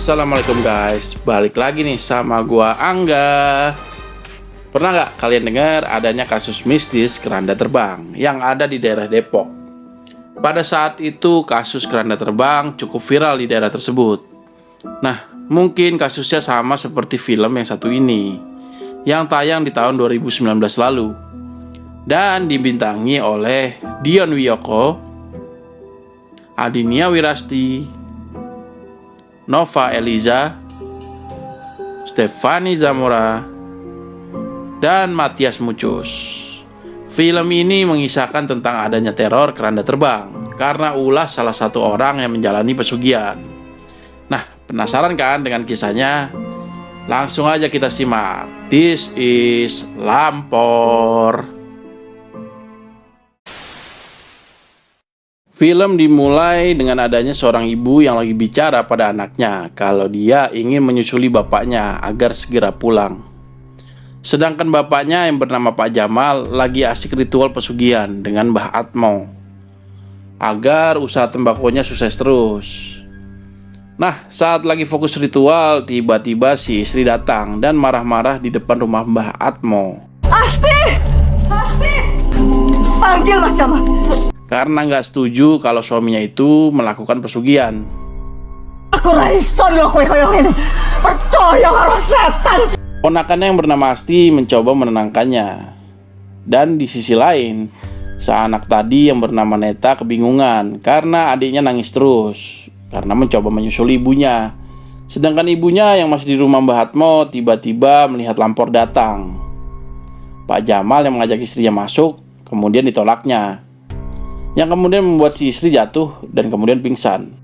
Assalamualaikum guys, balik lagi nih sama gua Angga. Pernah nggak kalian dengar adanya kasus mistis keranda terbang yang ada di daerah Depok? Pada saat itu kasus keranda terbang cukup viral di daerah tersebut. Nah, mungkin kasusnya sama seperti film yang satu ini, yang tayang di tahun 2019 lalu dan dibintangi oleh Dion Wiyoko, Adinia Wirasti, Nova Eliza, Stefani Zamora, dan Matias Mucus. Film ini mengisahkan tentang adanya teror keranda terbang karena ulah salah satu orang yang menjalani pesugihan. Nah, penasaran kan dengan kisahnya? Langsung aja kita simak. This is Lampor. Film dimulai dengan adanya seorang ibu yang lagi bicara pada anaknya kalau dia ingin menyusuli bapaknya agar segera pulang. Sedangkan bapaknya yang bernama Pak Jamal lagi asik ritual pesugihan dengan Mbah Atmo agar usaha tembakonya sukses terus. Nah, saat lagi fokus ritual, tiba-tiba si istri datang dan marah-marah di depan rumah Mbah Atmo. Asti! Panggil Mas Jamal. Karena nggak setuju kalau suaminya itu melakukan pesugihan. Aku raiso loh koyong ini. Percaya karo setan. Ponakannya yang bernama Asti mencoba menenangkannya. Dan di sisi lain, sang anak tadi yang bernama Neta kebingungan karena adiknya nangis terus karena mencoba menyusul ibunya. Sedangkan ibunya yang masih di rumah Mbah Atmo tiba-tiba melihat Lampor datang. Pak Jamal yang mengajak istrinya masuk, kemudian ditolaknya, yang kemudian membuat si istri jatuh dan kemudian pingsan.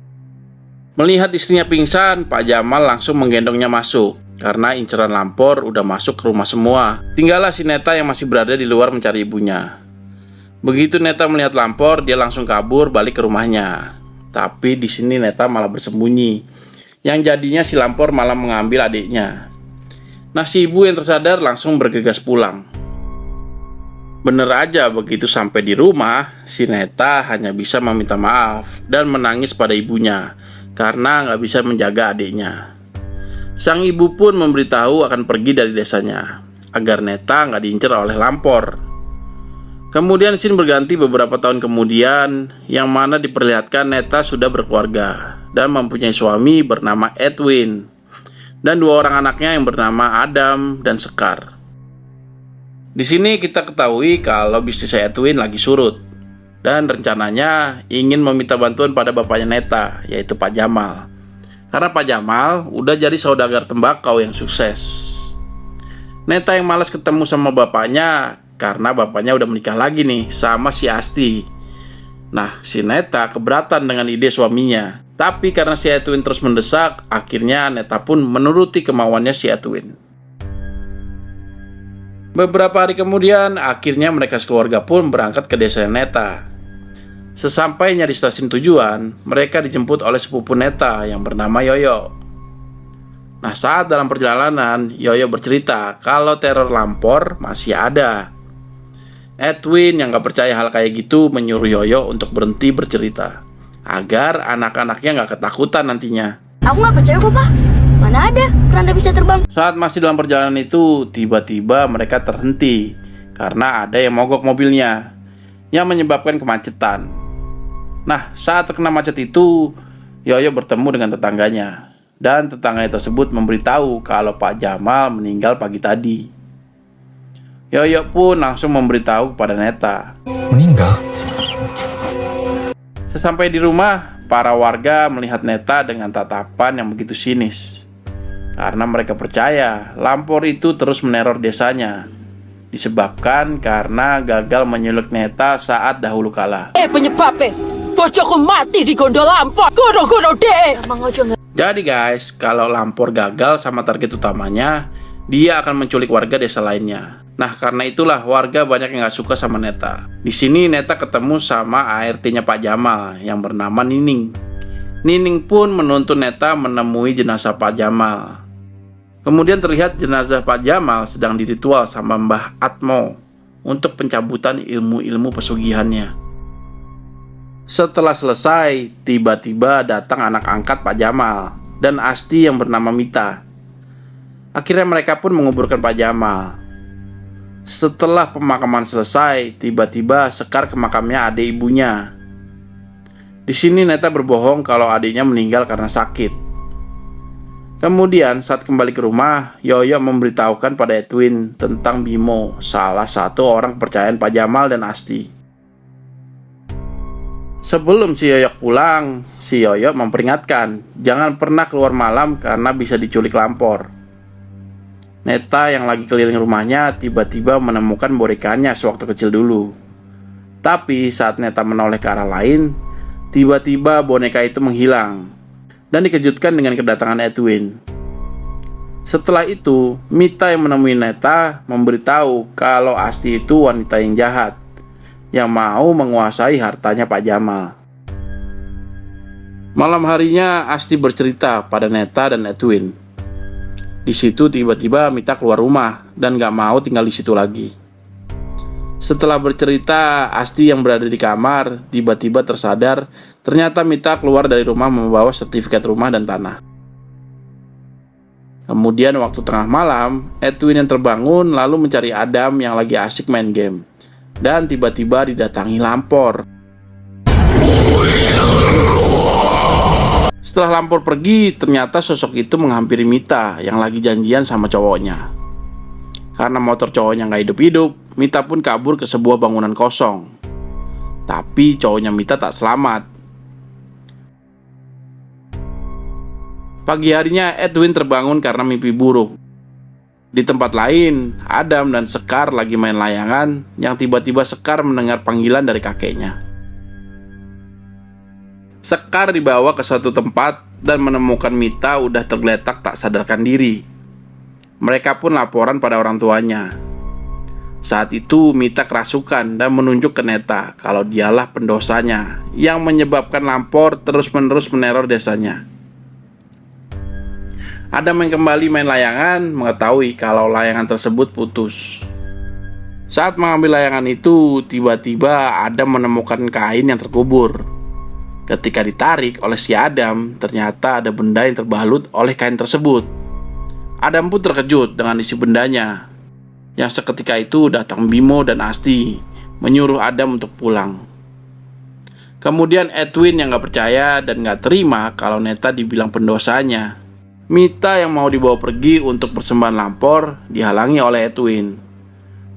Melihat istrinya pingsan, Pak Jamal langsung menggendongnya masuk karena inceran Lampor udah masuk ke rumah semua. Tinggallah si Neta yang masih berada di luar mencari ibunya. Begitu Neta melihat Lampor, dia langsung kabur balik ke rumahnya. Tapi di sini Neta malah bersembunyi. Yang jadinya si Lampor malah mengambil adiknya. Nah, si ibu yang tersadar langsung bergegas pulang. Bener aja, begitu sampai di rumah, si Neta hanya bisa meminta maaf dan menangis pada ibunya karena nggak bisa menjaga adiknya. Sang ibu pun memberitahu akan pergi dari desanya agar Neta nggak diincar oleh Lampor. Kemudian scene berganti beberapa tahun kemudian, yang mana diperlihatkan Neta sudah berkeluarga dan mempunyai suami bernama Edwin dan dua orang anaknya yang bernama Adam dan Sekar. Di sini kita ketahui kalau bisnis Edwin lagi surut dan rencananya ingin meminta bantuan pada bapaknya Neta, yaitu Pak Jamal. Karena Pak Jamal udah jadi saudagar tembakau yang sukses. Neta yang malas ketemu sama bapaknya karena bapaknya udah menikah lagi nih sama si Asti. Nah, si Neta keberatan dengan ide suaminya. Tapi karena si Edwin terus mendesak, akhirnya Neta pun menuruti kemauannya si Edwin. Beberapa hari kemudian, akhirnya mereka sekeluarga pun berangkat ke desa Neta. Sesampainya di stasiun tujuan, mereka dijemput oleh sepupu Neta yang bernama Yoyo. Nah, saat dalam perjalanan, Yoyo bercerita kalau teror Lampor masih ada. Edwin yang gak percaya hal kayak gitu menyuruh Yoyo untuk berhenti bercerita agar anak-anaknya gak ketakutan nantinya. Aku gak percaya kok, Pak. Mana ada keranda bisa terbang? Saat masih dalam perjalanan itu, tiba-tiba mereka terhenti karena ada yang mogok mobilnya yang menyebabkan kemacetan. Nah, saat terkena macet itu, Yoyo bertemu dengan tetangganya dan tetangganya tersebut memberitahu kalau Pak Jamal meninggal pagi tadi. Yoyo pun langsung memberitahu kepada Neta. Meninggal? Sesampai di rumah, para warga melihat Neta dengan tatapan yang begitu sinis. Karena mereka percaya Lampor itu terus meneror desanya, disebabkan karena gagal menyulik Neta saat dahulu kala. Penyebabnya bojoku mati di gondol Lampor. Goro-goro deh. Jadi guys, kalau Lampor gagal sama target utamanya, dia akan menculik warga desa lainnya. Nah, karena itulah warga banyak yang gak suka sama Neta. Di sini Neta ketemu sama ART-nya Pak Jamal yang bernama Nining. Nining pun menuntun Neta menemui jenazah Pak Jamal. Kemudian terlihat jenazah Pak Jamal sedang diritual sama Mbah Atmo untuk pencabutan ilmu-ilmu pesugihannya. Setelah selesai, tiba-tiba datang anak angkat Pak Jamal dan Asti yang bernama Mita. Akhirnya mereka pun menguburkan Pak Jamal. Setelah pemakaman selesai, tiba-tiba Sekar ke makamnya adik ibunya. Di sini Neta berbohong kalau adiknya meninggal karena sakit. Kemudian saat kembali ke rumah, Yoyo memberitahukan pada Edwin tentang Bimo, salah satu orang kepercayaan Pak Jamal dan Asti. Sebelum si Yoyo pulang, si Yoyo memperingatkan jangan pernah keluar malam karena bisa diculik lampor. Neta yang lagi keliling rumahnya tiba-tiba menemukan bonekanya sewaktu kecil dulu. Tapi saat Neta menoleh ke arah lain, tiba-tiba boneka itu menghilang dan dikejutkan dengan kedatangan Edwin. Setelah itu, Mita yang menemui Neta memberitahu kalau Asti itu wanita yang jahat yang mau menguasai hartanya Pak Jamal. Malam harinya Asti bercerita pada Neta dan Edwin. Di situ tiba-tiba Mita keluar rumah dan gak mau tinggal di situ lagi. Setelah bercerita, Asti yang berada di kamar tiba-tiba tersadar ternyata Mita keluar dari rumah membawa sertifikat rumah dan tanah. Kemudian waktu tengah malam, Edwin yang terbangun lalu mencari Adam yang lagi asik main game. Dan tiba-tiba didatangi lampor. Setelah lampor pergi, ternyata sosok itu menghampiri Mita yang lagi janjian sama cowoknya. Karena motor cowoknya gak hidup-hidup, Mita pun kabur ke sebuah bangunan kosong. Tapi cowoknya Mita tak selamat. Pagi harinya Edwin terbangun karena mimpi buruk. Di tempat lain, Adam dan Sekar lagi main layangan yang tiba-tiba Sekar mendengar panggilan dari kakeknya. Sekar dibawa ke suatu tempat dan menemukan Mita udah tergeletak tak sadarkan diri. Mereka pun laporan pada orang tuanya. Saat itu Mita kerasukan dan menunjuk ke Neta kalau dialah pendosanya yang menyebabkan lampor terus-menerus meneror desanya. Adam yang kembali main layangan mengetahui kalau layangan tersebut putus. Saat mengambil layangan itu, tiba-tiba Adam menemukan kain yang terkubur. Ketika ditarik oleh si Adam, ternyata ada benda yang terbalut oleh kain tersebut. Adam pun terkejut dengan isi bendanya. Yang seketika itu datang Bimo dan Asti menyuruh Adam untuk pulang. Kemudian Edwin yang gak percaya dan gak terima kalau Neta dibilang pendosanya. Mita yang mau dibawa pergi untuk persembahan lampor dihalangi oleh Edwin.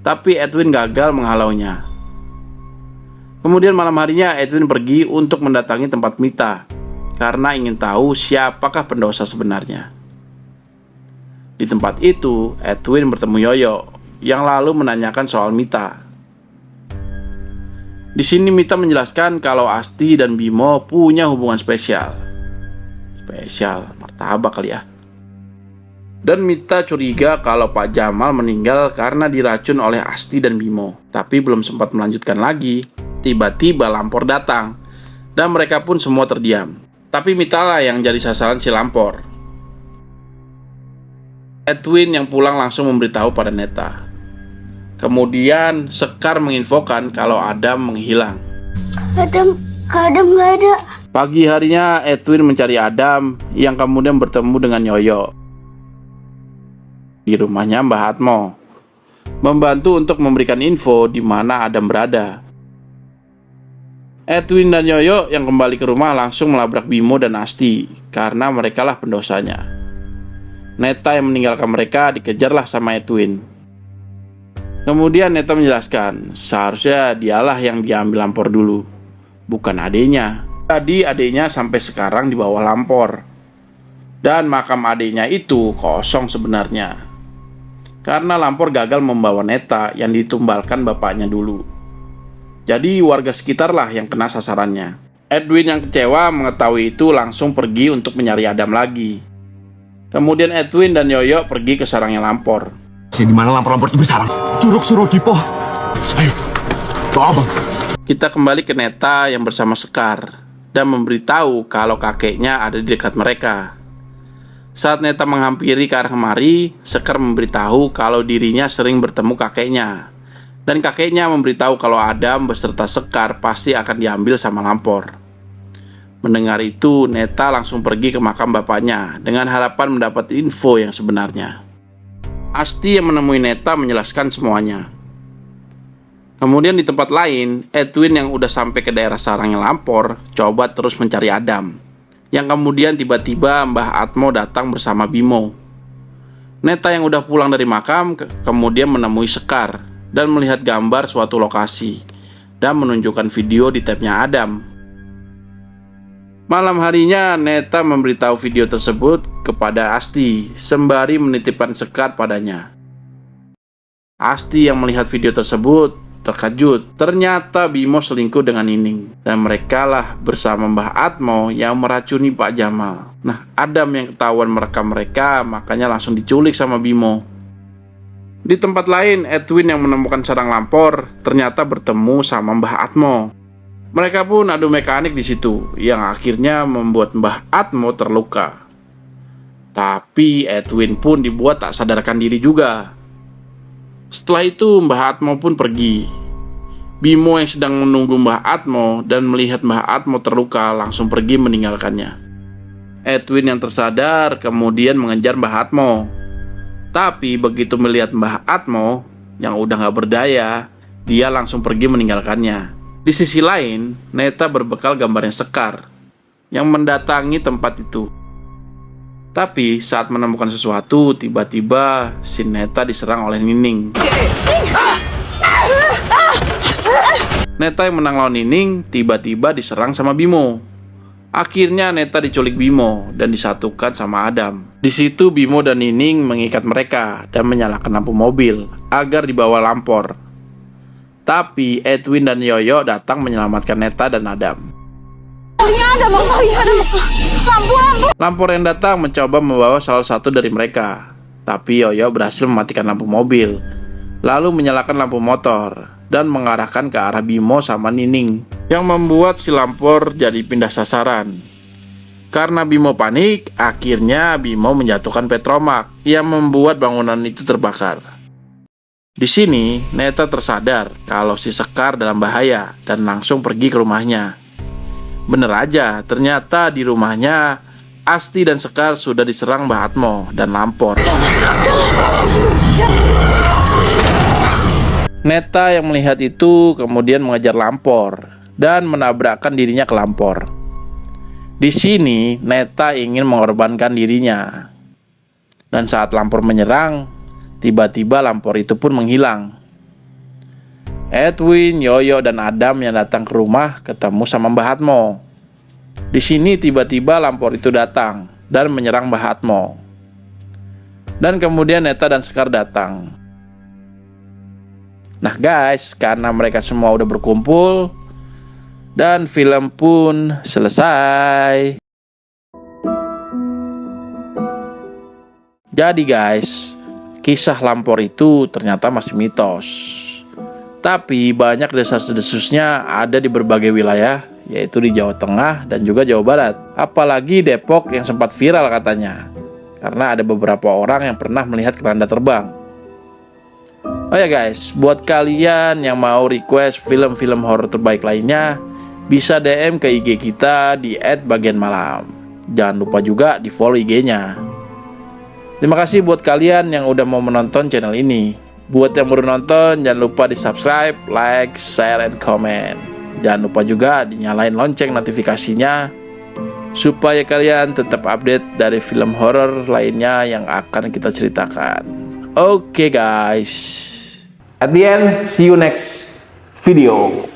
Tapi Edwin gagal menghalaunya. Kemudian malam harinya Edwin pergi untuk mendatangi tempat Mita karena ingin tahu siapakah pendosa sebenarnya. Di tempat itu Edwin bertemu Yoyo yang lalu menanyakan soal Mita. Di sini Mita menjelaskan kalau Asti dan Bimo punya hubungan spesial, martabak kali ya. Dan Mita curiga kalau Pak Jamal meninggal karena diracun oleh Asti dan Bimo. Tapi belum sempat melanjutkan lagi, tiba-tiba lampor datang dan mereka pun semua terdiam. Tapi Mita lah yang jadi sasaran si lampor. Edwin yang pulang langsung memberitahu pada Neta. Kemudian Sekar menginfokan kalau Adam menghilang. Kak Adam nggak ada. Pagi harinya Edwin mencari Adam yang kemudian bertemu dengan Yoyo di rumahnya Mbah Hatmo, membantu untuk memberikan info di mana Adam berada. Edwin dan Yoyo yang kembali ke rumah langsung melabrak Bimo dan Asti karena merekalah pendosanya. Neta yang meninggalkan mereka dikejarlah sama Edwin. Kemudian Neta menjelaskan seharusnya dialah yang diambil lampor dulu, bukan adiknya. Tadi adiknya sampai sekarang di bawah lampor. Dan makam adiknya itu kosong sebenarnya karena lampor gagal membawa Neta yang ditumbalkan bapaknya dulu. Jadi warga sekitar lah yang kena sasarannya. Edwin yang kecewa mengetahui itu langsung pergi untuk mencari Adam lagi. Kemudian Edwin dan Yoyo pergi ke sarangnya lampor. Di mana lampor-lampor itu bersarang? Curug Dipo. Ayo, bawa bang. Kita kembali ke Neta yang bersama Sekar dan memberitahu kalau kakeknya ada di dekat mereka. Saat Neta menghampiri ke arah kemari, Sekar memberitahu kalau dirinya sering bertemu kakeknya. Dan kakeknya memberitahu kalau Adam beserta Sekar pasti akan diambil sama lampor. Mendengar itu, Neta langsung pergi ke makam bapaknya dengan harapan mendapat info yang sebenarnya. Asti yang menemui Neta menjelaskan semuanya. Kemudian di tempat lain, Edwin yang udah sampai ke daerah sarangnya Lampor coba terus mencari Adam, yang kemudian tiba-tiba Mbah Atmo datang bersama Bimo. Neta yang udah pulang dari makam kemudian menemui Sekar dan melihat gambar suatu lokasi dan menunjukkan video di tabnya Adam. Malam harinya Neta memberitahu video tersebut kepada Asti sembari menitipkan Sekar padanya. Asti yang melihat video tersebut terkejut, ternyata Bimo selingkuh dengan Nining, dan mereka lah bersama Mbah Atmo yang meracuni Pak Jamal. Nah, Adam yang ketahuan merekam mereka, makanya langsung diculik sama Bimo. Di tempat lain, Edwin yang menemukan sarang Lampor ternyata bertemu sama Mbah Atmo. Mereka pun adu mekanik di situ, yang akhirnya membuat Mbah Atmo terluka. Tapi Edwin pun dibuat tak sadarkan diri juga. Setelah itu Mbah Atmo pun pergi. Bimo yang sedang menunggu Mbah Atmo dan melihat Mbah Atmo terluka langsung pergi meninggalkannya. Edwin yang tersadar kemudian mengejar Mbah Atmo. Tapi begitu melihat Mbah Atmo yang udah gak berdaya, dia langsung pergi meninggalkannya. Di sisi lain, Neta berbekal gambarnya Sekar yang mendatangi tempat itu. Tapi saat menemukan sesuatu, tiba-tiba si Neta diserang oleh Nining. Neta yang menang lawan Nining tiba-tiba diserang sama Bimo. Akhirnya Neta diculik Bimo dan disatukan sama Adam. Di situ Bimo dan Nining mengikat mereka dan menyalakan lampu mobil agar dibawa Lampor. Tapi Edwin dan Yoyo datang menyelamatkan Neta dan Adam. Lampor yang datang mencoba membawa salah satu dari mereka, tapi Yoyo berhasil mematikan lampu mobil, lalu menyalakan lampu motor dan mengarahkan ke arah Bimo sama Nining, yang membuat si Lampor jadi pindah sasaran. Karena Bimo panik, akhirnya Bimo menjatuhkan petromak yang membuat bangunan itu terbakar. Di sini Neta tersadar kalau si Sekar dalam bahaya dan langsung pergi ke rumahnya. Bener aja, ternyata di rumahnya Asti dan Sekar sudah diserang Mbah Atmo dan Lampor. Neta yang melihat itu kemudian mengejar Lampor dan menabrakkan dirinya ke Lampor. Di sini Neta ingin mengorbankan dirinya. Dan saat Lampor menyerang, tiba-tiba Lampor itu pun menghilang. Edwin, Yoyo, dan Adam yang datang ke rumah ketemu sama Mbah Atmo. Di sini tiba-tiba Lampor itu datang dan menyerang Mbah Atmo. Dan kemudian Neta dan Sekar datang. Nah guys, karena mereka semua udah berkumpul dan film pun selesai. Jadi guys, kisah Lampor itu ternyata masih mitos. Tapi banyak desas-desusnya ada di berbagai wilayah, yaitu di Jawa Tengah dan juga Jawa Barat. Apalagi Depok yang sempat viral katanya, karena ada beberapa orang yang pernah melihat keranda terbang. Oh ya guys, buat kalian yang mau request film-film horor terbaik lainnya, bisa DM ke IG kita di @bagianmalam. Jangan lupa juga di follow IG-nya. Terima kasih buat kalian yang udah mau menonton channel ini. Buat yang baru nonton, jangan lupa di subscribe, like, share, and comment. Jangan lupa juga dinyalain lonceng notifikasinya supaya kalian tetap update dari film horor lainnya yang akan kita ceritakan. Oke guys, at the end, see you next video.